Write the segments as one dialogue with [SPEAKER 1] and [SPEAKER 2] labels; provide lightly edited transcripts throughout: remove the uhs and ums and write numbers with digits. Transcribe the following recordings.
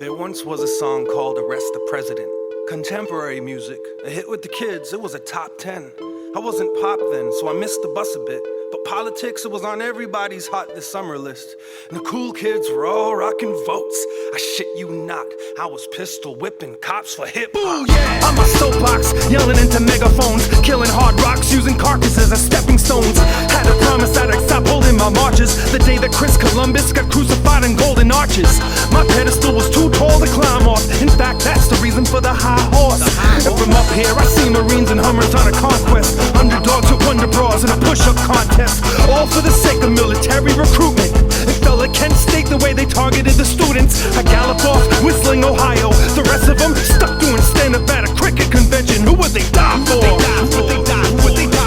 [SPEAKER 1] There once was a song called Arrest the President. Contemporary music, a hit with the kids, it was a top 10. I wasn't pop then, so I missed the bus a bit. But politics, it was on everybody's hot this summer list. And the cool kids were all rocking votes. I shit you not, I was pistol whipping cops for hip-hop. Ooh, yeah. On my soapbox, yelling into megaphones, killing hard rocks, using carcasses as stepping stones. Had a promise that I'd stop holding my marches the day that Chris Columbus got crucified in golden arches. My pedestal was too tall to climb off. In fact, that's the reason for the high horse. And from up here, I see Marines and Hummers on a conquest. Underdogs with wonder bras in a push-up contest. All for the sake of military recruitment. It felt like Kent State the way they targeted the students. I gallop off, whistling Ohio. The rest of them stuck doing stand-up at a cricket convention. Who would they die for?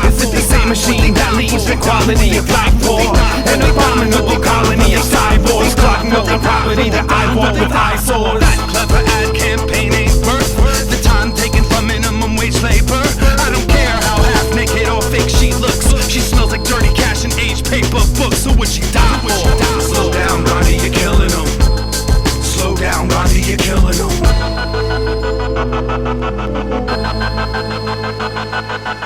[SPEAKER 1] Is it the same machine that leaves equality of life for? An abominable colony of cyborgs clogging up the property that I walk with eyesores. That clever ad campaign ain't worth the time taken from minimum wage labor. I don't care how half-naked or fake she looks. She smells like dirty cash and aged paper books. Who would she die for? Slow down, Gandhi, you're killing them. Slow down, Gandhi, you're killing them.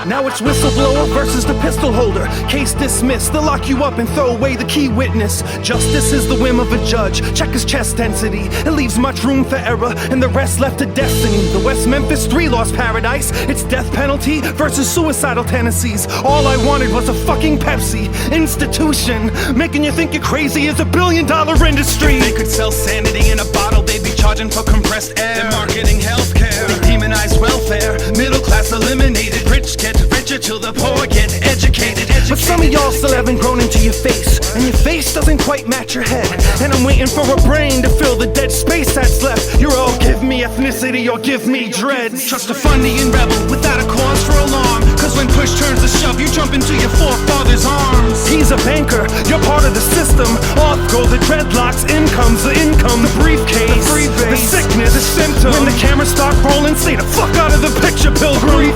[SPEAKER 1] Now it's whistleblower versus the pistol holder. Case dismissed, they'll lock you up and throw away the key witness. Justice is the whim of a judge. Check his chest density. It leaves much room for error and the rest left to destiny. The West Memphis 3 lost paradise. It's death penalty versus suicidal tendencies. All I wanted was a fucking Pepsi. Institution, making you think you're crazy is $1 billion industry. If they could sell sanity in a bottle, they'd be charging for compressed air. They're marketing healthcare. They demonize welfare. Middle class eliminated. Rich get richer till the poor get educated. But some of y'all still haven't grown into your face, and your face doesn't quite match your head. And I'm waiting for a brain to fill the dead space that's left. You're all give me ethnicity or give me dreads. Trust a Fundian rebel without a cause for alarm. Cause when push turns to shove, you jump into your forefather's arms. He's a banker, you're part of the system. Off go the dreadlocks, in comes the income. The briefcase, the sickness, the symptom. When the cameras start rolling, stay the fuck out of the picture, pilgrim.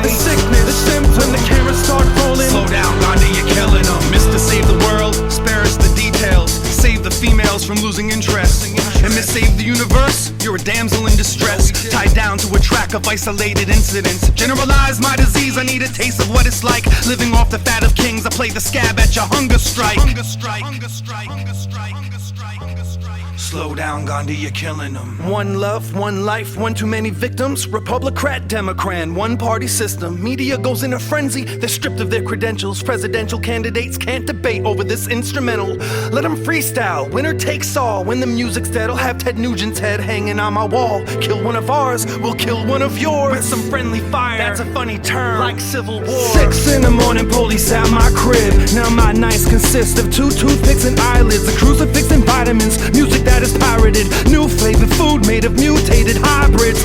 [SPEAKER 1] The sickness, the symptom. When the cameras start rolling. Slow down, Gandhi, you're killing them. Mr. Save the world, spare us the details. Save the females from losing interest. And Miss Save the universe, you're a damsel in distress. Tied down to a track of isolated incidents. Generalize my disease, I need a taste of what it's like. Living off the fat of kings, I play the scab at your hunger strike. Hunger strike, hunger strike, hunger strike, hunger strike, hunger strike. Slow down, Gandhi, you're killing them. One love, one life, one too many victims. Republicrat, Democrat, one party system. Media goes in a frenzy, they're stripped of their credentials. Presidential candidates can't debate over this instrumental. Let them freestyle, winner takes all. When the music's dead, I'll have Ted Nugent's head hanging on my wall. Kill one of ours, we'll kill one of yours. With some friendly fire, that's a funny term, like Civil War. 6 in the morning, police at my crib. Now my nights consist of 2 toothpicks and eyelids, a crucifix and vitamins. Music that is pirated, new flavored food made of mutated hybrids.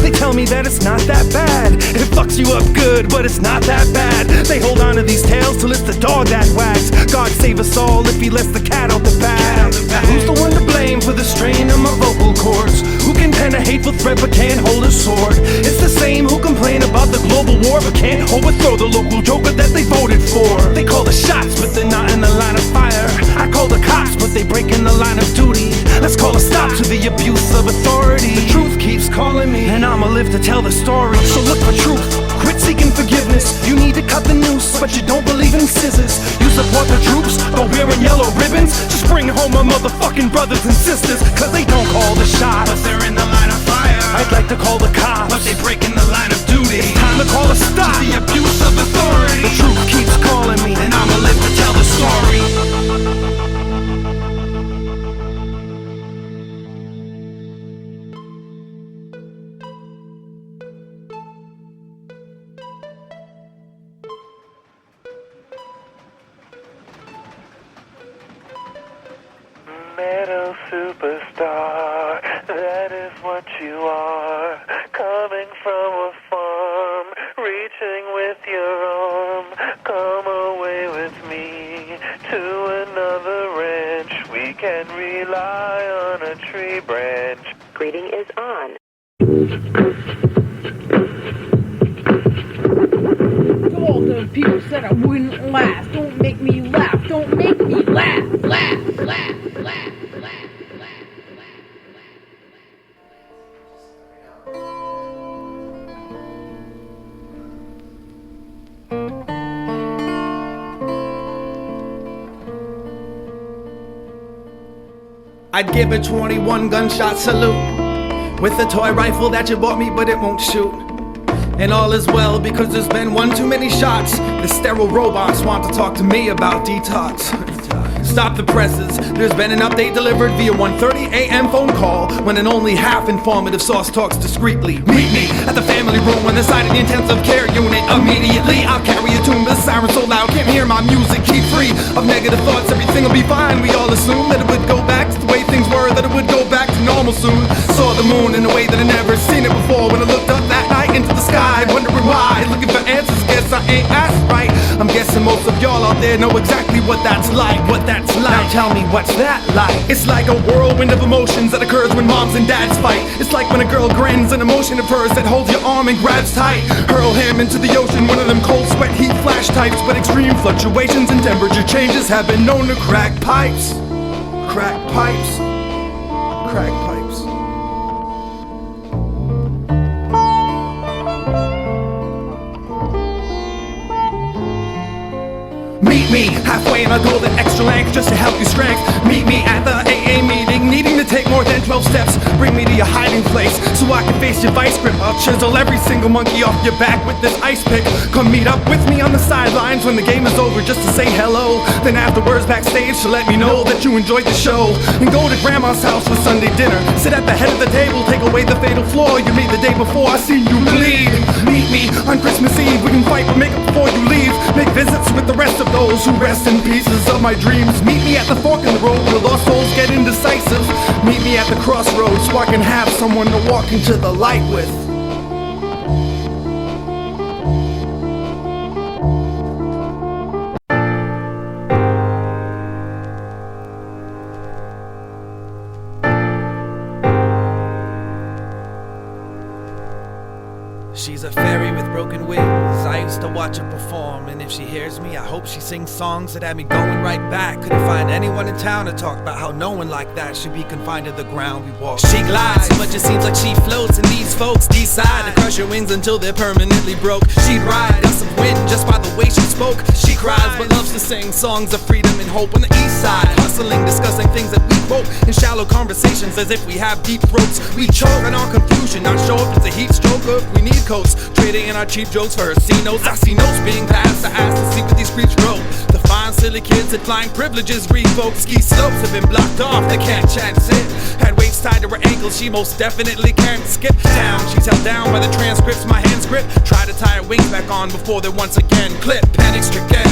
[SPEAKER 1] They tell me that it's not that bad. It fucks you up good, but it's not that bad. They hold on to these tales till it's the dog that wags. God save us all if he lets the cat out the bag. Who's the one to blame for the strain of my vocal cords? Who can pen a hateful threat but can't hold a sword? It's the same who complain about the global war but can't overthrow the local joker that they voted for. They call the shots but they're not in the line of fire. I call the cops but they break in the line of duty. Let's call a stop to the abuse of authority. The truth keeps calling me, and I'ma live to tell the story. So look for truth, quit seeking forgiveness. You need to cut the noose, but you don't believe in scissors. You support the troops, but wearing yellow ribbons. Just bring home my motherfucking brothers and sisters. Cause they don't call the shots, but they're in the line of fire. I'd like to call the cops, but they break in the line of duty. It's time to call a stop to the abuse of authority. The truth keeps calling me, and I'ma live to tell the story.
[SPEAKER 2] Metal superstar, that is what you are. Coming from a farm, reaching with your arm. Come away with me to another ranch. We can rely on a tree branch.
[SPEAKER 3] Greeting is on.
[SPEAKER 4] To all those people said I wouldn't laugh. Don't make me laugh. Don't make me laugh. Laugh, laugh, laugh, laugh, laugh, laugh.
[SPEAKER 1] I'd give a 21 gunshot salute with the toy rifle that you bought me, but it won't shoot. And all is well because there's been one too many shots. The sterile robots want to talk to me about detox. Stop the presses, there's been an update delivered via 1:30 a.m. phone call, when an only half informative source talks discreetly. Meet me at the family room on the side of the intensive care unit. Immediately I'll carry a tune, but the siren so loud can't hear my music. Keep free of negative thoughts, everything will be fine. We all assume that it would go back to the way things were, that it would go back to normal soon. Saw the moon in a way that I never seen it before, when I looked up that night into the sky, wondering why, looking for answers, guess I ain't asked right. I'm guessing most of y'all out there know exactly what that's like, Now tell me, what's that like? It's like a whirlwind of emotions that occurs when moms and dads fight. It's like when a girl grins, an emotion of hers that holds your arm and grabs tight. Hurl him into the ocean, one of them cold sweat heat flash types. But extreme fluctuations and temperature changes have been known to crack pipes. Crack pipes. Crack pipes. Meet me halfway and I'll go the extra length just to help you strength. Meet me at the AA meeting, needing to take more than 12 steps. Bring me to your hiding place so I can face your vice grip. I'll chisel every single monkey off your back with this ice pick. Come meet up with me on the sidelines when the game is over, just to say hello. Then afterwards backstage to let me know that you enjoyed the show. And go to grandma's house for Sunday dinner. Sit at the head of the table, take away the fatal flaw you made the day before. I seen you bleed. Meet me on Christmas Eve, we can fight but make up before you leave. Make visits with the rest of those who rest in pieces of my dreams. Meet me at the fork in the road where lost souls get indecisive. Meet me at the crossroads so I can have someone to walk into the light with. She's a fairy with broken wings. I used to watch her perform, and if she hears me, I hope she sings songs that have me going right back. Couldn't find anyone in town to talk about how no one like that should be confined to the ground we walk. She glides, but it seems like she floats, and these folks decide to crush her wings until they're permanently broke. She'd ride gusts of wind just by the way she spoke. She cries but loves to sing songs of freedom and hope. On the east side, hustling, discussing things that we quote in shallow conversations as if we have deep throats. We choke on our confusion, not sure if it's a heat stroke or if we need coats. Trading in our cheap jokes for her C-notes. I see notes being passed to ask to see what these creeps wrote. The fine silly kids that flying privileges revoke. Ski slopes have been blocked off, they can't chance it. Had weights tied to her ankles, she most definitely can't skip down. She's held down by the transcripts my hands grip. Try to tie her wings back on before they're once again clip. Panic stricken,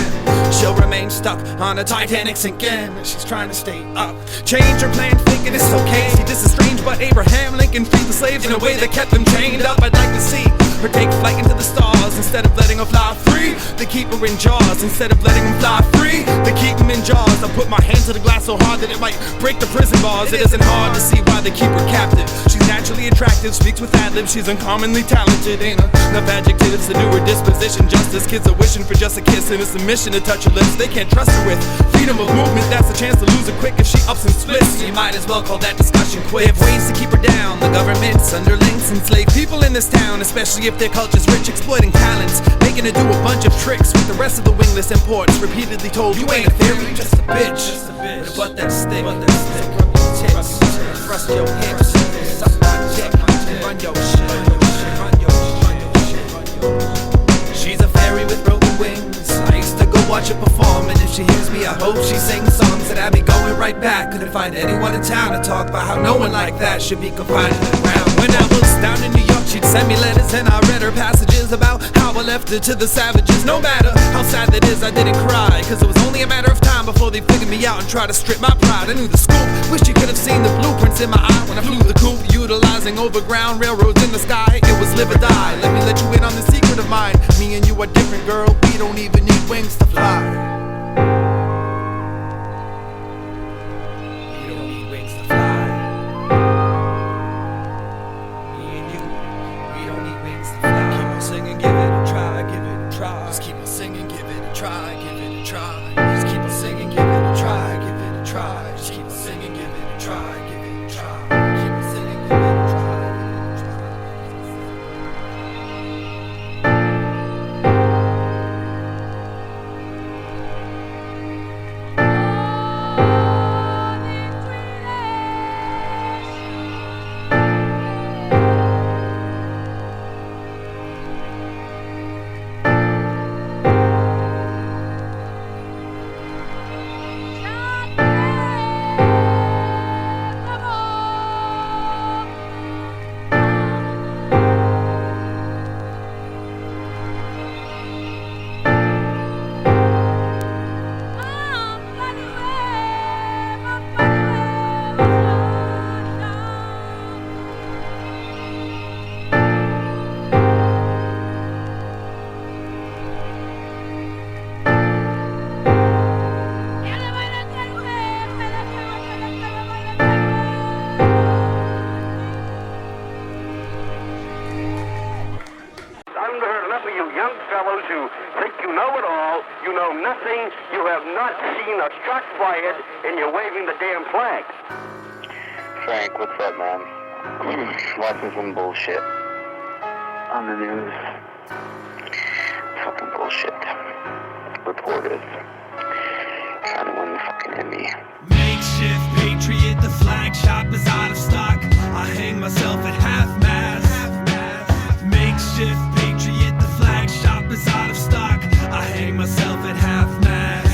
[SPEAKER 1] she'll remain stuck on a Titanic sinking. She's trying to stay up, change her plan thinking it's okay. See, this is strange, but Abraham Lincoln freed the slaves in a way that kept them chained up. I'd like to see her take flight into the stars instead of letting her fly free. They keep her in jaws instead of letting them fly free. They keep them in jaws. I put my hand to the glass so hard that it might break the prison bars. It isn't hard to see why they keep her captive. She's naturally attractive, speaks with ad-libs. She's uncommonly talented. Ain't enough adjectives to do her disposition justice. Kids are wishing for just a kiss and it's a mission to touch her lips. They can't trust her with freedom of movement. That's a chance to lose her quick if she ups and splits. You might as well call that discussion quick. They have ways to keep her down. The government's underlings enslave people in this town, especially if their culture's rich, exploiting talents, making her do a bunch of tricks with the rest of the wingless imports. Repeatedly told, you ain't a theory, just a bitch. But that stick, rub your tits, thrust your hips, suck my dick, run your shit, run your shit. She's a fairy with broken wings. I used to go watch her perform, and if she hears me, I hope she sings songs that have me going right back. Couldn't find anyone in town to talk about how no one like that should be confined to the ground. When I was down in New York, she'd send me letters and I read her passages about how I left her to the savages. No matter how sad that is, I didn't cry, cause it was only a matter of time before they figured me out and tried to strip my pride. I knew the scoop, wish you could have seen the blueprints in my eye when I flew the coop, utilizing overground railroads in the sky. It was live or die. Let me let you in on the secret of mine. Me and you are different, girl. We don't even need wings to fly.
[SPEAKER 3] mean you have not seen a shot fired and you're waving the damn flag?
[SPEAKER 5] Frank, what's up, man? Watching some bullshit on the news. Fucking bullshit. Reporters trying to win the fucking Emmy.
[SPEAKER 1] Makeshift patriot, the flag shop is out of stock. I hang myself at half-mast. Makeshift patriot, the flag shop is out of stock. I hang myself at half-mast.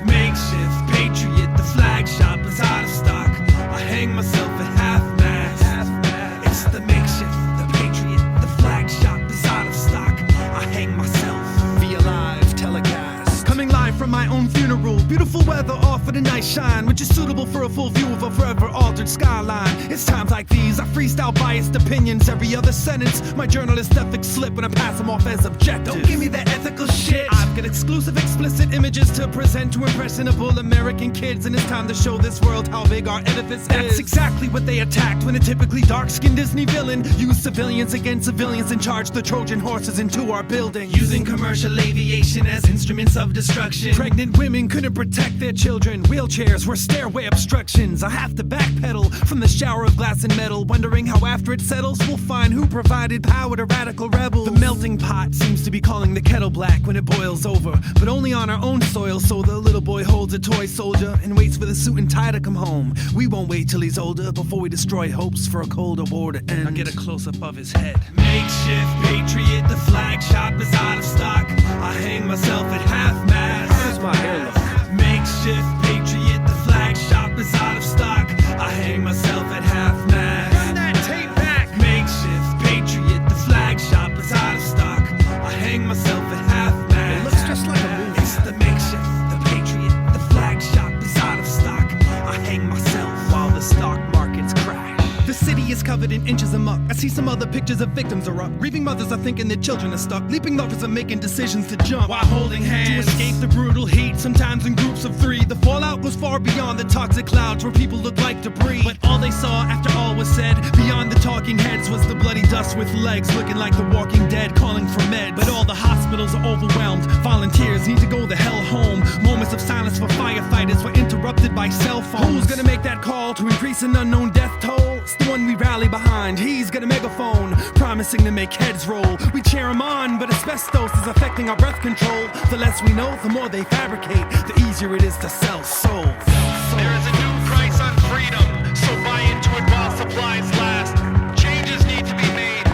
[SPEAKER 1] Makeshift patriot, the flag shop is out of stock. I hang myself at half-mast. It's the makeshift, the patriot, the flag shop is out of stock. I hang myself via live telecast. Coming live from my own funeral. Beautiful weather offered a nice shine, which is suitable for a full view of a forever altered skyline. It's times like these I freestyle biased opinions. Every other sentence, my journalist ethics slip when I pass them off as objective. Don't give me that ethical shit. I've got exclusive explicit images to present to impressionable American kids, and it's time to show this world how big our edifice is. That's exactly what they attacked when a typically dark-skinned Disney villain used civilians against civilians and charged the Trojan horses into our building, using commercial aviation as instruments of destruction. Pregnant women couldn't protect their children. Wheelchairs were stairway obstructions. I have to backpedal from the shower of glass and metal, wondering how after it settles we'll find who provided power to radical rebels. The melting pot seems to be calling the kettle black when it boils over, but only on our own soil. So the little boy holds a toy soldier and waits for the suit and tie to come home. We won't wait till he's older before we destroy hopes for a colder war to end. I get a close-up of his head. Makeshift patriot, the flag shop is out of stock. I hang myself at half-mast. How's my hair look? Makeshift patriot, the flag shop is out of stock. I hang myself at half-mast. Run that tape back. Makeshift patriot, the flag shop is out of stock. I hang myself at half-mast. It looks just like a movie. It's the makeshift, the patriot, the flag shop is out of stock. I hang myself while the stock markets crash. The city is covered in inches of muck. I see some other pictures of victims are up. Grieving mothers are thinking their children are stuck. Leaping lovers are making decisions to jump while holding hands to escape the brutal heat, sometimes in groups of three. The fallout goes far beyond the toxic clouds where people look like debris. But all they saw after all was said, beyond the talking heads, was the bloody dust with legs looking like the Walking Dead calling for meds. But all the hospitals are overwhelmed. Volunteers need to go the hell home. Moments of silence for firefighters were interrupted by cell phones. Who's gonna make that call to increase an unknown death toll? It's the one we rally behind. He's got a megaphone promising to make heads roll. We cheer him on, but asbestos is affecting our breath control. The less we know, the more they fabricate, the easier it is to sell souls. There is a new price on freedom, so buy into it while supplies last. Changes need to be made.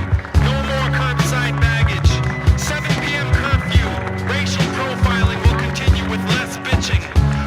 [SPEAKER 1] No more curbside baggage. 7 p.m. curfew. Racial profiling will continue with less bitching.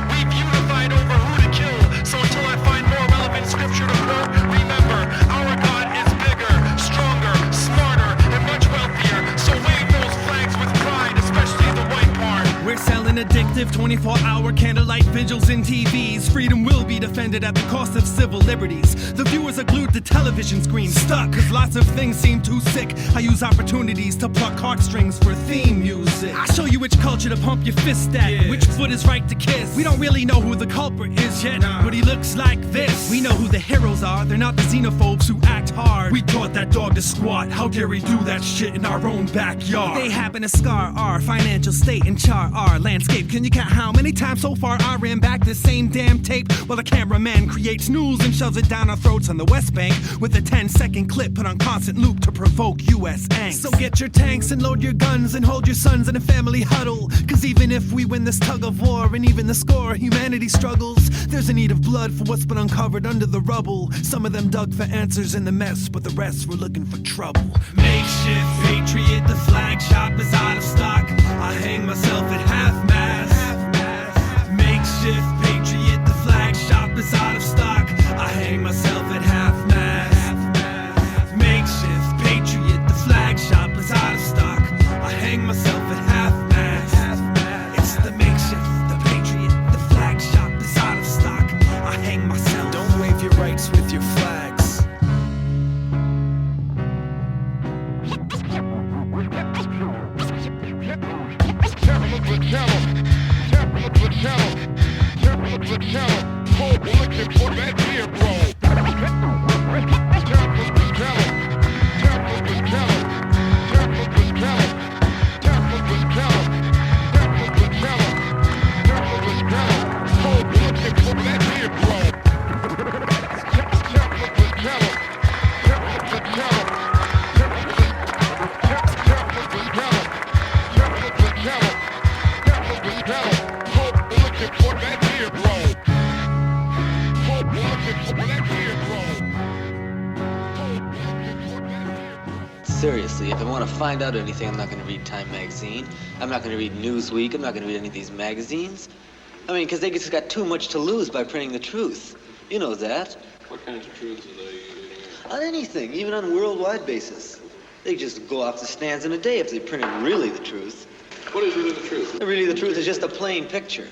[SPEAKER 1] We've unified over who to kill, so until I find more relevant scripture to quote, remember, our God is bigger, stronger, smarter, and much wealthier. So wave those flags with pride, especially the white part. We're selling addictive 24-hour candlelight vigils in TVs. Freedom will be defended at the cost of civil liberties. The viewers are glued to television screens, stuck, cause lots of things seem too sick. I use opportunities to pluck heartstrings for theme music. I show you which culture to pump your fist at, which foot is right to kiss. We don't really know who the culprit is yet, but he looks like this. We know who the heroes are, they're not the xenophobes who act hard. We taught that dog to squat, how dare we do that shit in our own backyard? They happen to scar our financial state and char our landscape. Can you count how many times so far I ran back this same damn tape? While the cameraman creates news and shoves it down our throats on the West Bank with a 10-second clip put on constant loop to provoke US angst. So get your tanks and load your guns and hold your sons in a family huddle. Cause even if we win this tug of war and even the score, humanity struggles. There's a need of blood for what's been uncovered under the rubble. Some of them dug for answers in the mess, but the rest were looking for trouble. Makeshift patriot, the flag shop is out of stock. I hang myself at half-mast. Makeshift patriot, the flag shop is out of stock. I hang myself at half-mast. Makeshift patriot, the flag shop is out of stock. I hang myself at half-mast. It's the makeshift, the patriot, the flag shop is out of stock. I hang myself. Don't wave your rights with your flags.
[SPEAKER 3] Camel.
[SPEAKER 6] seriously. If I want to find out anything, I'm not going to read Time magazine. I'm not going to read Newsweek. I'm not going to read any of these magazines. I mean, because they just got too much to lose by printing the truth. You know that.
[SPEAKER 7] What kinds of truths are they using?
[SPEAKER 6] On anything, even on a worldwide basis. They just go off the stands in a day if they printed really the truth.
[SPEAKER 7] What is really the truth?
[SPEAKER 6] Really the truth is just a plain picture.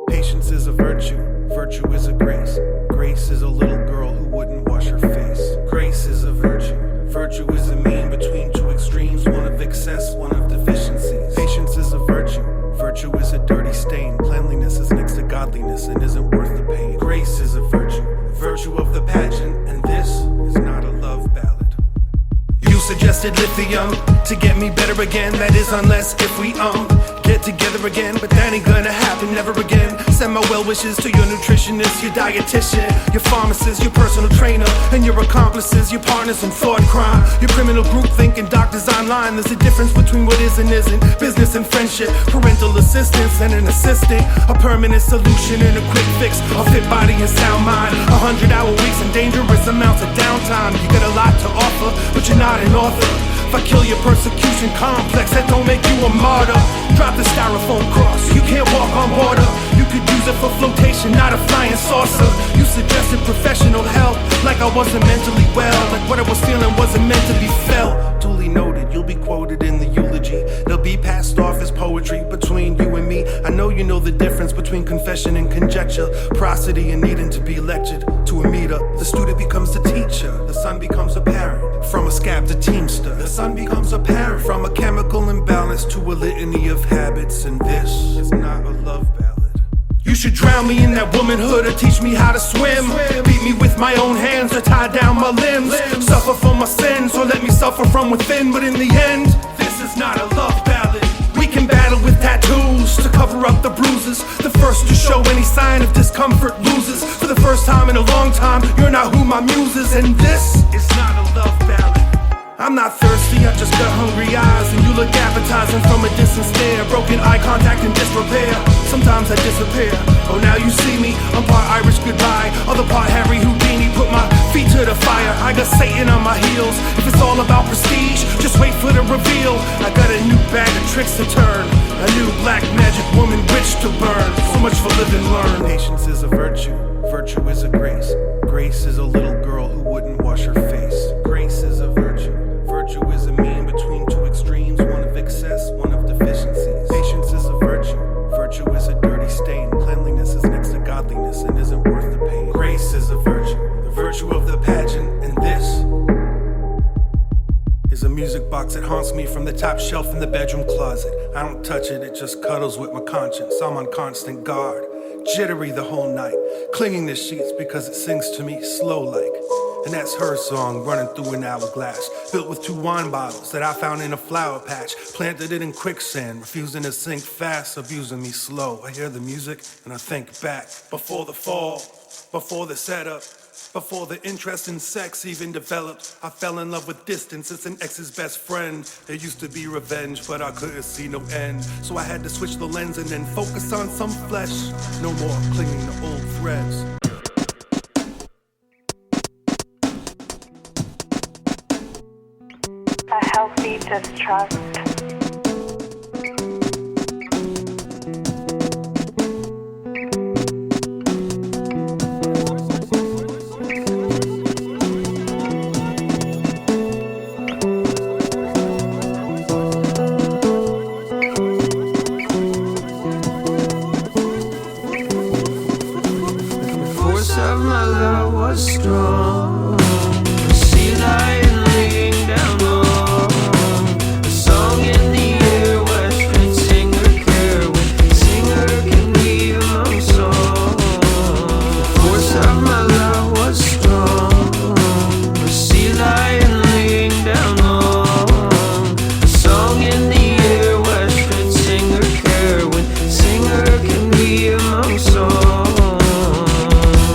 [SPEAKER 1] Patience is a virtue, virtue is a grace. Grace is a little girl who wouldn't wash her face. Grace is a virtue, virtue is a mean between two extremes, one of excess, one of deficiencies. Patience is a virtue, virtue is a dirty stain. Cleanliness is next to godliness and isn't worth the pain. Grace is a virtue, virtue of the pageant, and this is not a love ballad. You suggested lithium to get me better again. That is unless if we get together again, but that ain't gonna happen never again. Send my well wishes to your nutritionist, your dietitian, your pharmacist, your personal trainer, and your accomplices, your partners in fraud crime, your criminal group thinking doctors online. There's a difference between what is and isn't, business and friendship, parental assistance and an assistant, a permanent solution and a quick fix, a fit body and sound mind, 100-hour weeks and dangerous amounts of downtime. You got a lot to offer, but you're not an author. If I kill your persecution complex, that don't make you a martyr. Drop the styrofoam cross, you can't walk on water. You could use it for flotation, not a flying saucer. You suggested professional help, like I wasn't mentally well, like what I was feeling wasn't meant to be felt. Duly noted, you'll be quoted in the eulogy. They'll be passed off as poetry between you and me. I know you know the difference between confession and conjecture, prosody and needing to be lectured to a meter. The student becomes the teacher, the son becomes a parent. From a scab to teamster, the son becomes a parent. From a chemical imbalance to a litany of habits, and this is not a love ballad. You should drown me in that womanhood or teach me how to swim. Beat me with my own hands or tie down my limbs. Suffer for my sins or let me suffer from within. But in the end, this is not a love ballad. We can battle with tattoos to cover up the bruises. The first to show any sign of discomfort loses. For the first time in a long time, you're not who my muse is. And this is not a love ballad. I'm not thirsty, I just got hungry eyes, and you look appetizing from a distant stare. Broken eye contact and disrepair. Sometimes I disappear. Oh, now you see me. I'm part Irish goodbye, other part Harry Houdini. Put my feet to the fire. I got Satan on my heels. If it's all about prestige, just wait for the reveal. I got a new bag of tricks to turn, a new black magic woman witch to burn. So much for live and learn. Patience is a virtue, virtue is a grace. Grace is a little girl who wouldn't wash her face. Grace is a virtue. Virtue is a mean between two extremes, one of excess, one of deficiencies. Patience is a virtue, virtue is a dirty stain. Cleanliness is next to godliness and isn't worth the pain. Grace is a virtue, the virtue of the pageant, and this is a music box that haunts me from the top shelf in the bedroom closet. I don't touch it, it just cuddles with my conscience. I'm on constant guard, jittery the whole night, clinging to sheets because it sings to me slow like. And that's her song running through an hourglass, filled with 2 wine bottles that I found in a flower patch. Planted it in quicksand, refusing to sink fast, abusing me slow. I hear the music and I think back. Before the fall, before the setup, before the interest in sex even developed, I fell in love with distance. It's an ex's best friend. There used to be revenge, but I couldn't see no end. So I had to switch the lens and then focus on some flesh. No more clinging to old threads.
[SPEAKER 8] A healthy distrust.
[SPEAKER 9] The force of my love was strong. The sea lion laying down on the song in the air. Western singer care when singer can be among song. The force of my love was strong. The sea lion laying down on the song in the air. Western singer care when singer can be among song.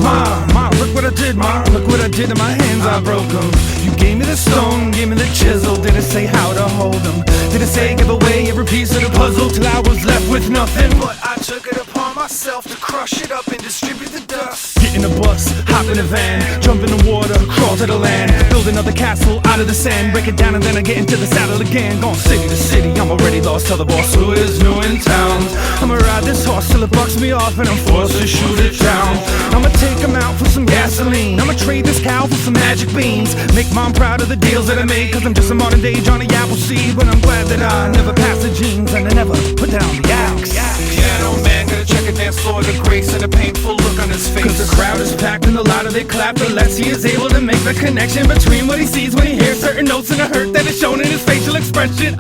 [SPEAKER 1] Ma, look what I did. shit, ma, look what I did to my hands, I broke them. You gave me the stone, gave me the chisel, didn't say how to hold them. Didn't say give away every piece of the puzzle till I was left with nothing. But I took it upon myself to crush it up and distribute the dust. Get in a bus, hop in a van, jump in the water, crawl to the land, build another castle out of the sand, break it down and then I get into the saddle again. Gone city to city, I'm already lost, tell the boss who is new in town. I'ma ride this horse till it bucks me off and I'm forced to shoot it down. I'ma take him out for some gasoline, I'ma trade this cow for some magic beans, make mom proud of the deals that I made, cause I'm just a modern day Johnny Appleseed. But I'm glad that I never passed the jeans and I never put down the axe. Piano man, gotta check a dance floor, the grace and a painful look on his face, cause the crowd is packed and a lot of they clap, the less he is able to make the connection between what he sees when he hears certain notes and the hurt that is shown in his facial expression.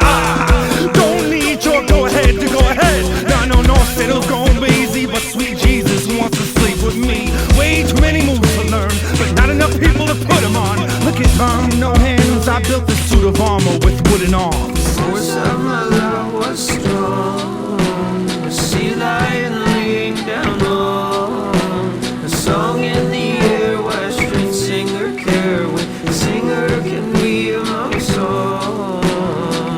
[SPEAKER 1] Don't need your go ahead to go ahead. No, said it was gonna be easy, but sweet Jesus wants to sleep with me. Way too many moves to learn, but not enough people to put them on. Look at mom, no hands, I built this suit of armor with wooden arms.
[SPEAKER 9] Force of my love was strong, a sea lion laying down long, a song in the air, western singer care, with a singer can be among song.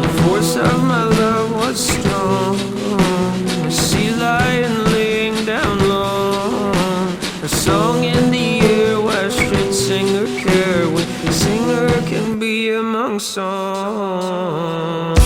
[SPEAKER 9] The force of my love was strong, a sea lion laying down long, a song in the air, western singer care, with a singer can be among song.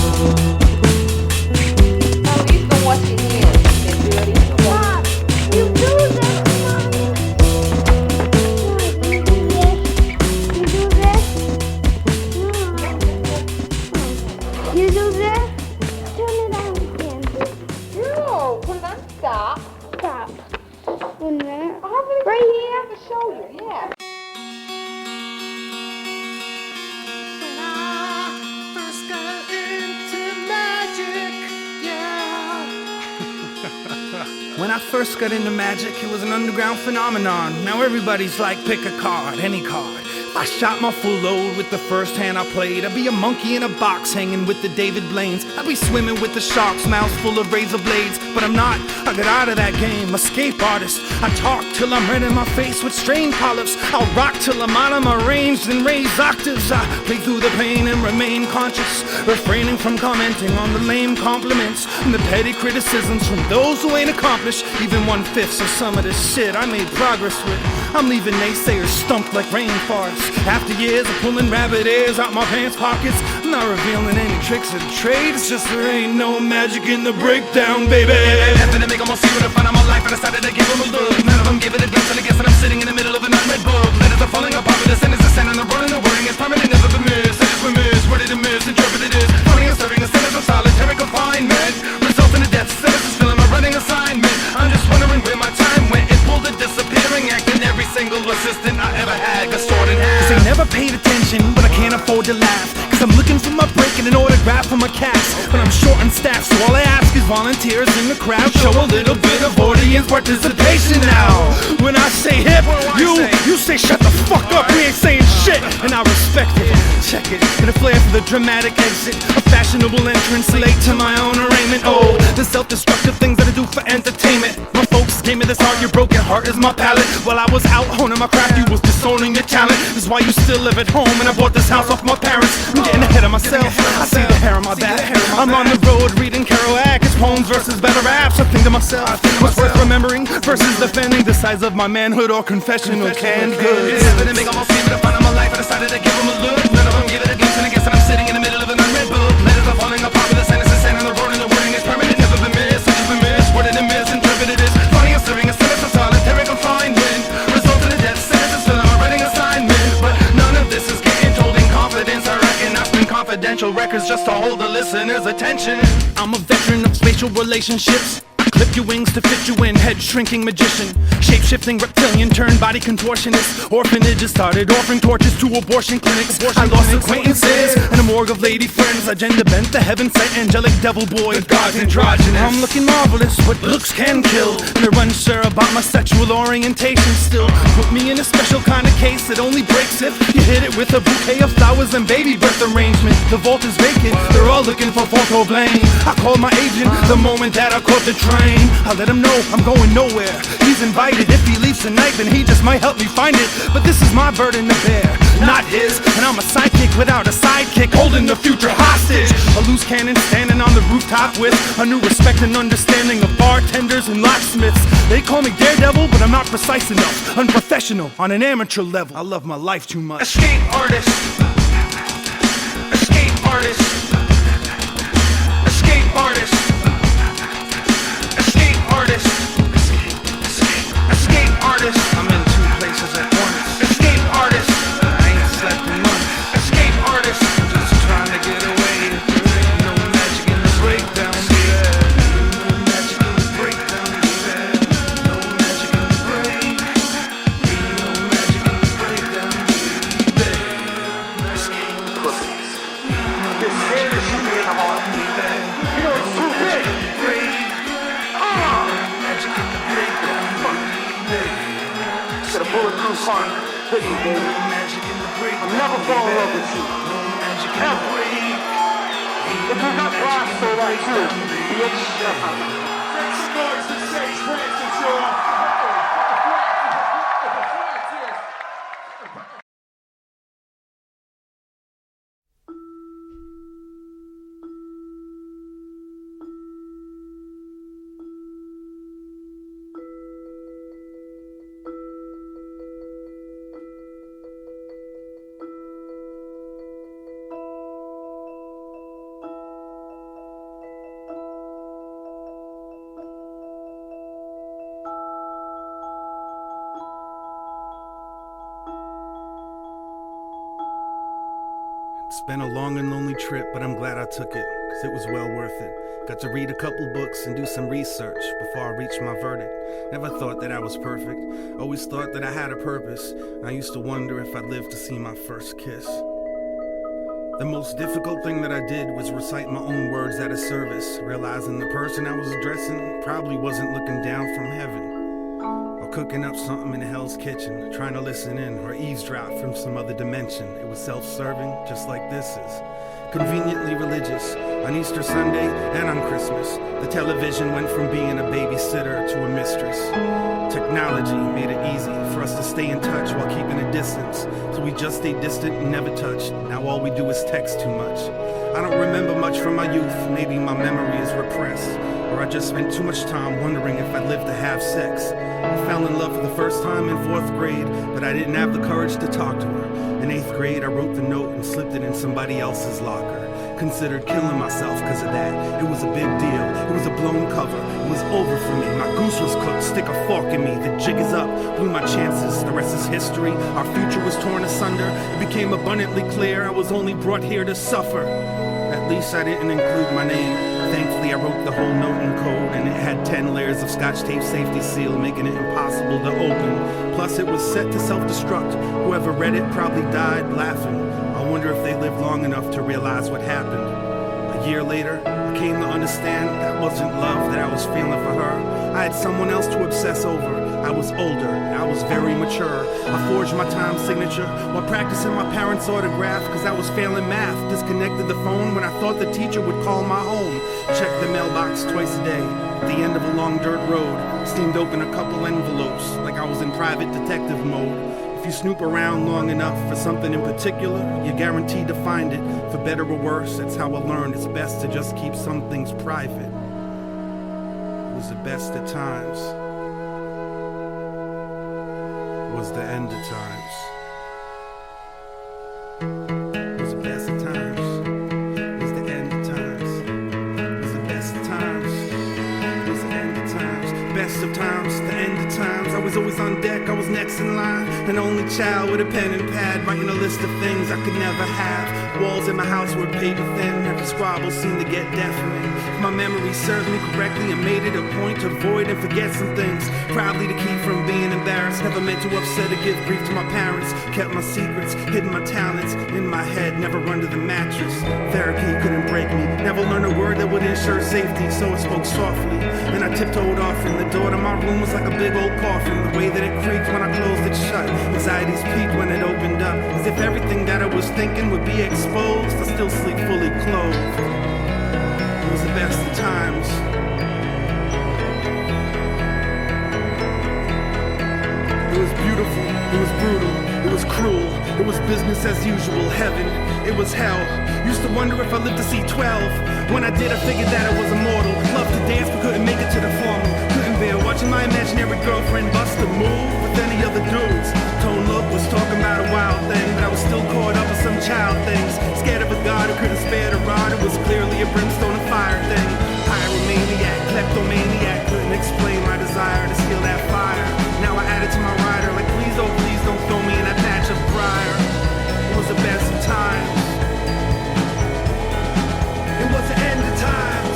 [SPEAKER 1] When I first got into magic, it was an underground phenomenon. Now everybody's like, pick a card, any card. If I shot my full load with the first hand I played, I'd be a monkey in a box hanging with the David Blaines. I'd be swimming with the sharks, mouths full of razor blades. But I'm not, I got out of that game, escape artist. I talk till I'm red in my face with strained polyps. I'll rock till I'm out of my range and raise octaves. I play through the pain and remain conscious, refraining from commenting on the lame compliments and the petty criticisms from those who ain't accomplished even 1/5 of some of the shit I made progress with. I'm leaving naysayers stumped like rainforests. After years of pulling rabbit ears out my pants pockets, I'm not revealing any tricks of the trade. It's just there ain't no magic in the breakdown, baby. After they make them all see what I find on my life, I decided to give them a look. None of them give it a glance, and I guess that I'm sitting in the middle of an unread book. Letters are falling apart with the sentences sent and the rolling, the wording is permanent, never been missed. I just been missed, worded and misinterpreted is running and serving a sentence of solitary confinement, resulting in death sentences filling my running assignment. I'm just wondering where my time went. It pulled a disappearing act, and every single assistant I ever had got stored in half. Cause they never paid attention, but I can't afford to laugh, cause I'm looking for my break and an autograph for my cats. But I'm short on staff, so all I ask is volunteers in the crowd show a little bit of audience participation now. When I say hip, you say shut the fuck up, we ain't saying shit. And I respect it, check it, and a flair for the dramatic exit, a fashionable entrance late to my own arraignment. Oh, the self-destructive things that I do for entertainment. My folks gave me this art, your broken heart is my palette. While I was out honing my craft, you was disowning your talent. That's why you still live at home, and I bought this house off my parents. I'm getting ahead of myself, I see the hair on my back. I'm on the road reading Kerouac, it's poems versus better raps. I think to myself, what's worth remembering versus defending, the size of my manhood or confessional canned goods. They make almost see what I find on my life, I decided to give them a look. None of them give it a glimpse, and I guess that I'm sitting in the middle of an unread book. Letters are falling apart with the sentences sent and the rolling, the wording is permanent, never been missed. I just been missed, worded and misinterpreted is running and serving a sentence of solitary confinement, resulting in death sentences filling my writing assignment. But none of this is getting told in confidence. I reckon I spend confidential records just to hold the listener's attention. I'm a veteran of spatial relationships. Clip your wings to fit you in, head-shrinking magician, shape-shifting reptilian, turned body contortionist. Orphanages started offering torches to abortion clinics. I lost acquaintances and a morgue of lady friends. I gender-bent the heaven-sent angelic devil boy, the God's androgynous. I'm looking marvelous, but looks can kill, and they're unsure about my sexual orientation still. Put me in a special kind of case that only breaks if you hit it with a bouquet of flowers and baby birth arrangement. The vault is vacant, they're all looking for photo blame. I called my agent the moment that I caught the train. refrain. I let him know I'm going nowhere. He's invited. If he leaves tonight, then he just might help me find it. But this is my burden to bear, not his. And I'm a sidekick without a sidekick, holding the future hostage. A loose cannon standing on the rooftop with a new respect and understanding of bartenders and locksmiths. They call me Daredevil, but I'm not precise enough. Unprofessional on an amateur level. I love my life too much.
[SPEAKER 9] Escape artist. Escape artist. Escape artist. Escape artist. Escape artist.
[SPEAKER 1] I'm in two places at once.
[SPEAKER 9] Escape artist.
[SPEAKER 1] I ain't slept in months.
[SPEAKER 9] Escape artist.
[SPEAKER 1] I'm just trying to get away. There ain't no magic in the breakdown, baby. No magic in the breakdown, baby. No magic in the break. Ain't no magic in the breakdown, baby.
[SPEAKER 3] Escape pussies. You're scared to shoot me in the heart. You know it's too big.
[SPEAKER 1] Magic in the breakdown, baby.
[SPEAKER 3] Got a bulletproof heart. Hit me, baby.
[SPEAKER 1] Magic in the breakdown.
[SPEAKER 3] I'll never fall in love with you.
[SPEAKER 1] Magic in the
[SPEAKER 3] Ever.
[SPEAKER 1] break.
[SPEAKER 3] If you got glass, so that too. Bitch.
[SPEAKER 1] It's been a long and lonely trip, but I'm glad I took it, cause it was well worth it. Got to read a couple books and do some research before I reached my verdict. Never thought that I was perfect, always thought that I had a purpose. I used to wonder if I'd live to see my first kiss. The most difficult thing that I did was recite my own words at a service, realizing the person I was addressing probably wasn't looking down from heaven. Cooking up something in hell's kitchen, trying to listen in or eavesdrop from some other dimension. It was self-serving, just like this is. Conveniently religious, on Easter Sunday and on Christmas. The television went from being a babysitter to a mistress. Technology made it easy for us to stay in touch while keeping a distance. So we just stayed distant and never touched. Now all we do is text too much. I don't remember much from my youth, maybe my memory is repressed. Or I just spent too much time wondering if I'd live to have sex. I fell in love for the first time in 4th grade, but I didn't have the courage to talk to her. In 8th grade, I wrote the note and slipped it in somebody else's locker. Considered killing myself because of that. It was a big deal. It was a blown cover. It was over for me. My goose was cooked. Stick a fork in me. The jig is up. Blew my chances. The rest is history. Our future was torn asunder. It became abundantly clear I was only brought here to suffer. At least I didn't include my name. Thankfully, I wrote the whole note in code, and it had 10 layers of Scotch tape safety seal, making it impossible to open. Plus, it was set to self-destruct. Whoever read it probably died laughing. I wonder if they lived long enough to realize what happened. A year later, I came to understand that wasn't love that I was feeling for her. I had someone else to obsess over. I was older, and I was very mature. I forged my time signature while practicing my parents' autograph because I was failing math. Disconnected the phone when I thought the teacher would call my home. Checked the mailbox twice a day. At the end of a long dirt road, steamed open a couple envelopes like I was in private detective mode. If you snoop around long enough for something in particular, you're guaranteed to find it. For better or worse, that's how I learned it's best to just keep some things private. It was the best of times. Was the end of times. Was the best of times. Was the end of times. Was the best of times. Was the end of times. Best of times, the end of times. I was always on deck, I was next in line. An only child with a pen and pad, writing a list of things I could never have. Walls in my house were paper thin, every squabble seemed to get deafening. If my memory served me correctly, I made it a point to avoid and forget some things. Proudly to keep from being embarrassed, never meant to upset or give grief to my parents. Kept my secrets, hidden my talents in my head, never under the mattress. Therapy couldn't break me, never learned a word that would ensure safety, so I spoke softly. Then I tiptoed off, and the door to my room was like a big old coffin. The way that it creaked when I closed it shut, anxieties peaked when it opened up, as if everything that I was thinking would be exposed. I still sleep fully clothed. It was the best of times. It was beautiful, it was brutal, it was cruel, it was business as usual, heaven, it was hell. Used to wonder if I lived to see 12. When I did, I figured that I was immortal. Loved to dance but couldn't make it to the formal. Couldn't bear watching my imaginary girlfriend bust a move with any other dudes. Tone Look was talking about a wild thing, but I was still caught up with some child things. Scared of a god who couldn't spare the rod. It was clearly a brimstone and fire thing. Pyromaniac, kleptomaniac, couldn't explain my desire to steal that fire. Now I add it to my rider, like please don't throw me in that patch of briar. It was the best of times. It was the end of times.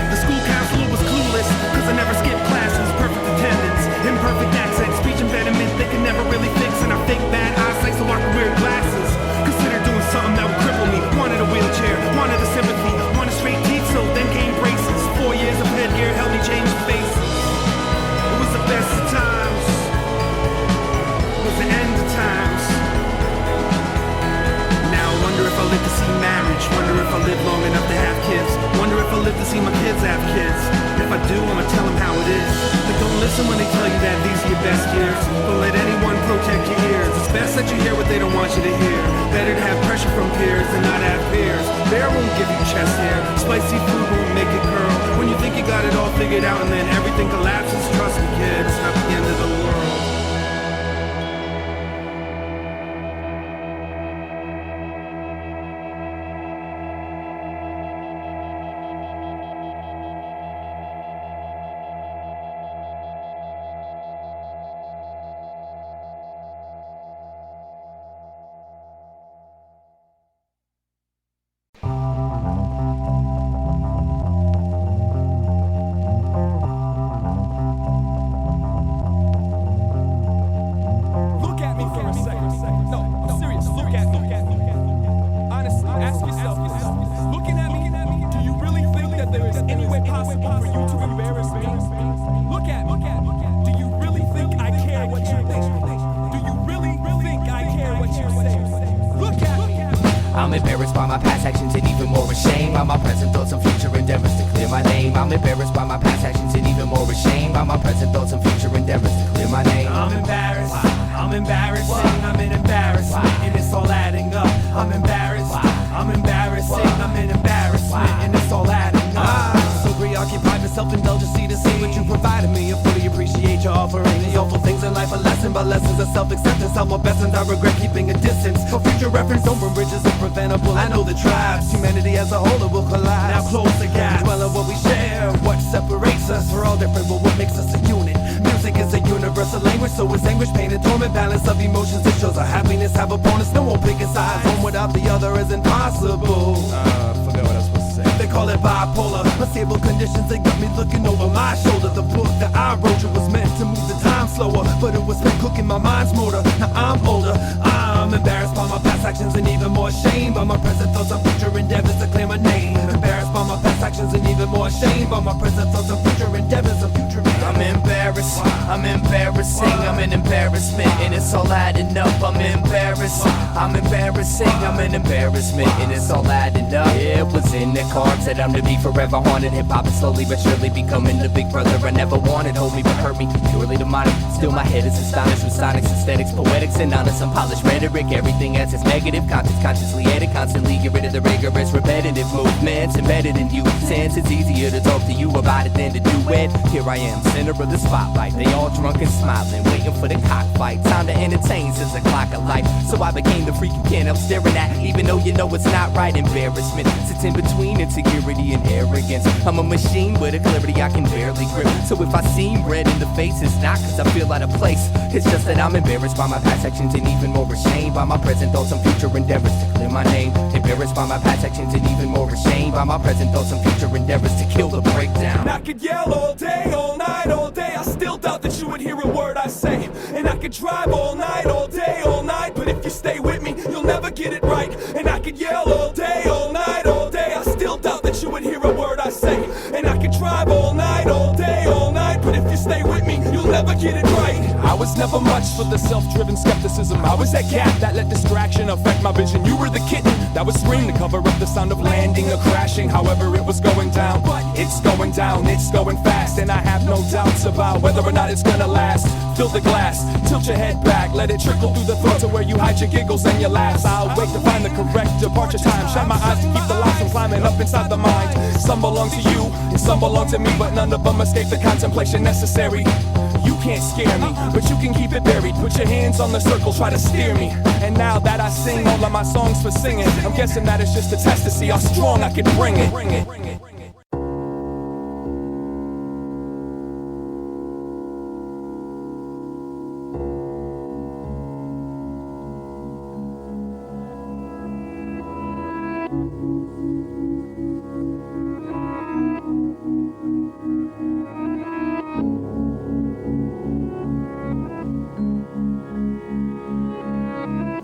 [SPEAKER 1] The school counselor was clueless, cause I never skipped classes. Perfect attendance, imperfect accent, speech impediment they could never really fix. And I fake bad eyesight so I could wear glasses. Consider doing something that would cripple me. Wanted a wheelchair, wanted the sympathy, wanted straight teeth, so then came braces. 4 years of headgear helped me change faces. It was the best of times. It was the end of times. Now I wonder if I live to see marriage. Wonder if I live long enough to have kids. Wonder if I live to see my kids have kids. If I do, I'ma tell them how it is. But don't listen when they tell you that these are your best years. Don't let anyone protect your ears. It's best that you hear what they don't want you to hear. Better to have pressure from peers than not have peers. Bear won't give you chest hair. Spicy food won't make it curl. When you think you got it all figured out and then everything collapses, trust me, kid, it's not the end of the world.
[SPEAKER 10] I'm embarrassed by my past actions and even more ashamed by my present thoughts and future endeavors to clear my name. I'm embarrassed by my past actions and even more ashamed by my present thoughts and future endeavors to clear my name.
[SPEAKER 9] I'm embarrassed, I'm embarrassing, I'm an embarrassment, and it's all adding up. I'm embarrassed, I'm embarrassing, I'm an embarrassment, and it's all adding up. So preoccupied with self-indulgency to see what you provided me. I fully appreciate your offering. The awful things in life are lesson, but lessons of self-acceptance. I'm a best and I regret keeping a distance. For future reference, don't burn bridges are preventable. I know the tribes, humanity as a whole it will collide. Now close the gap, dwell on what we share. What separates us, we're all different, but what makes us a unit? Music is a universal language, so is anguish, pain, and torment. Balance of emotions, it shows our happiness have a bonus. No one picking sides, one without the other is impossible. Forgot what I was supposed to say. They call it bipolar, unstable conditions, they got me looking over my shoulder. The book that I wrote you was meant to move the time slower, but it was meant cooking my mind's motor. Now I'm older, I'm embarrassed by my past actions and even more ashamed by my present thoughts and future endeavors to claim a name. Embarrassed by my past actions and even more ashamed by my present thoughts and future endeavors of future endeavors.
[SPEAKER 10] I'm embarrassed, I'm embarrassing, I'm an embarrassment, and it's all adding up. I'm embarrassed, I'm embarrassing, I'm an embarrassment, and it's all adding up. Yeah, it was in the cards that I'm to be forever haunted. Hip-hop is slowly but surely becoming the big brother I never wanted. Hold me but hurt me, purely demonic. Still my head is astonished with sonics, aesthetics, poetics, and honest, unpolished rhetoric. Everything as its negative, content consciously edit, constantly get rid of the rigorous, repetitive movements embedded in you. Since it's easier to talk to you about it than to do it. Here I am, center of the spotlight. They all drunk and smiling, waiting for the cockfight. Time to entertain since the clock of life. So I became the freak you can't help staring at, even though you know it's not right. Embarrassment sits in between insecurity and arrogance. I'm a machine with a clarity I can barely grip. So if I seem red in the face, it's not cause I feel out of place. It's just that I'm embarrassed by my past actions and even more ashamed by my present thoughts and future endeavors to clear my name. Embarrassed by my past actions and even more ashamed by my present thoughts and future endeavors to kill the breakdown.
[SPEAKER 9] I could yell all day, all night, all day. I still doubt that you would hear a word I say. And I could drive all night, all day, all night. But if you stay with me, you'll never get it right. And I could yell all day, all night, all day. I still doubt that you would hear a word I say. And I could drive all night, all day, all night. But if you stay with me, you'll never get it right. I was
[SPEAKER 11] was never much for the self-driven skepticism. I was that cat that let distraction affect my vision. You were the kitten that would scream to cover up the sound of landing or crashing. However, it was going down, but it's going down, it's going fast, and I have no doubts about whether or not it's gonna last. Fill the glass, tilt your head back, let it trickle through the throat to where you hide your giggles and your laughs. I'll wait to find the correct departure time, shine my eyes to keep the lights from climbing up inside the mind. Some belong to you, and some belong to me, but none of them escape the contemplation necessary. You can't scare me, but you can keep it buried. Put your hands on the circle, try to steer me. And now that I sing all of my songs for singing, I'm guessing that it's just a test to see how strong I can bring it.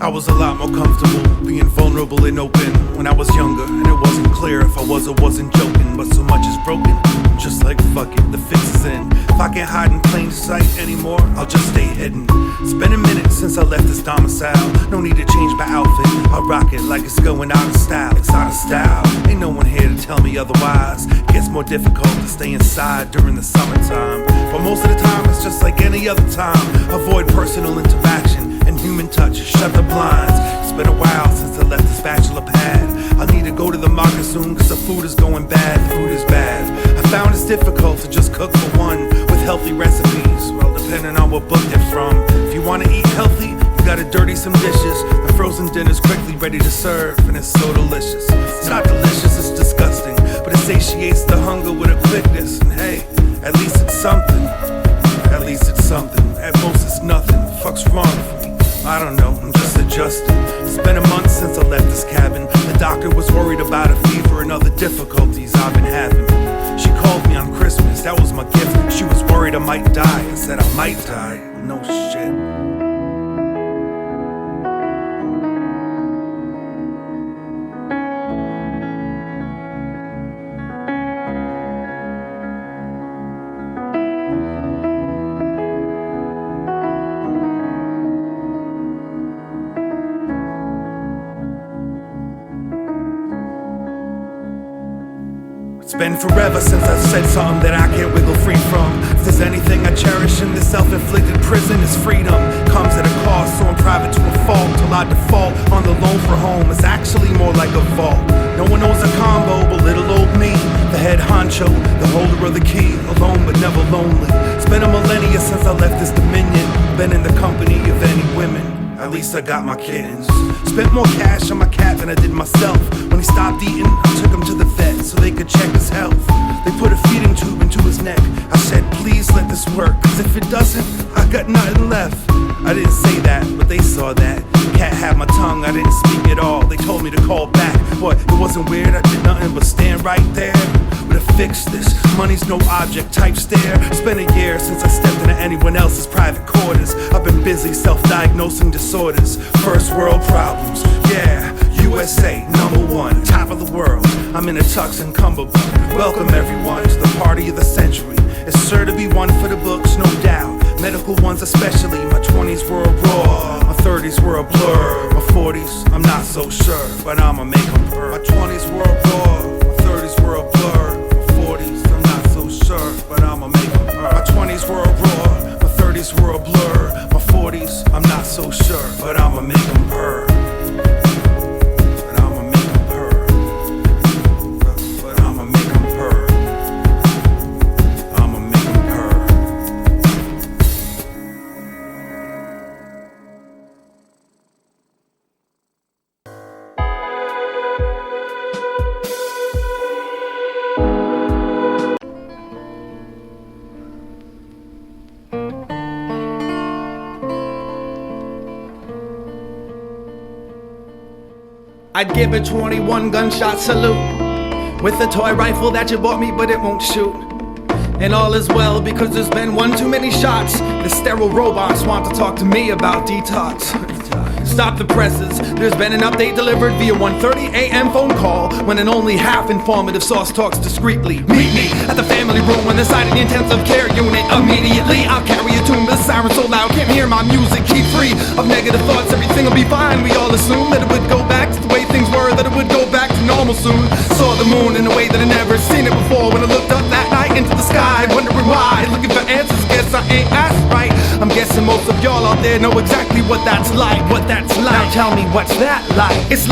[SPEAKER 1] I was a lot more comfortable being vulnerable and open when I was younger, and it wasn't clear if I was or wasn't joking. But so much is broken, I'm just like fuck it, the fix is in. If I can't hide in plain sight anymore, I'll just stay hidden. It's been a minute since I left this domicile. No need to change my outfit, I'll rock it like it's going out of style. It's out of style, ain't no one here to tell me otherwise. It gets more difficult to stay inside during the summertime, but most of the time it's just like any other time. Avoid personal interaction and human touch, shut the blinds. It's been a while since I left the spatula pad. I need to go to the market soon, cause the food is going bad, food is bad. I found it's difficult to just cook for one with healthy recipes, well, depending on what book they're from. If you wanna eat healthy, you gotta dirty some dishes. The frozen dinner's quickly ready to serve, and it's so delicious. It's not delicious, it's disgusting, but it satiates the hunger with a quickness. And hey, at least it's something. At least it's something. At most it's nothing. Fuck's wrong with me? I don't know, I'm just adjusting. It's been a month since I left this cabin. The doctor was worried about a fever and other difficulties I've been having. She called me on Christmas, that was my gift. She was worried I might die. I said I might die. No shit. It's been forever since I've said something that I can't wiggle free from. If there's anything I cherish in this self-inflicted prison, it's freedom. Comes at a cost, so I'm private to a fault. Till I default on the loan for home. It's actually more like a vault. No one knows a combo but little old me, the head honcho, the holder of the key. Alone but never lonely. It's been a millennia since I left this dominion. Been in the company of any women. At least I got my kittens. Spent more cash on my cat than I did myself. When he stopped eating, I took him to the vet so they could check his health. They put a feeding tube into his neck. I said, please let this work, cause if it doesn't, I got nothing left. I didn't say that, but they saw that. Cat had my tongue, I didn't speak at all. They told me to call back, but it wasn't weird. I did nothing but stand right there. But to fix this, money's no object type stare. It's been a year since I stepped into anyone else's private quarters. I've been busy self-diagnosing disorders. First world problems, yeah. USA, #1, top of the world. I'm in a tux and cummerbund. Welcome everyone to the party of the century. It's sure to be one for the books, no doubt. Medical ones especially. My 20s were a raw, my 30s were a blur. My 40s, I'm not so sure, but I'ma make them purr. My 20s were a raw, my 30s were a blur. My 40s, I'm not so sure, but I'ma make them purr. My 20s were a raw, my 30s were a blur. My 40s, I'm not so sure, but I'ma make them purr. I'd give a 21 gunshot salute with a toy rifle that you bought me but it won't shoot. And all is well because there's been one too many shots. The sterile robots want to talk to me about detox. Stop the presses, there's been an update delivered via 1:30 a.m. phone call when an only half informative source talks discreetly. Meet me at the family room when on the side of the intensive care unit. Immediately I'll carry a tune, but the siren so loud can't hear my music. Keep free of negative thoughts, everything will be fine. We all assume that it would go back to the way things were, that it would go back to normal soon. Saw the moon in a way that I never seen it before. When I looked up that night into the sky, wondering why, looking for answers, guess I ain't asked right. I'm guessing most of y'all out there know exactly what that's like. What that's like. Now tell me, what's that like? It's like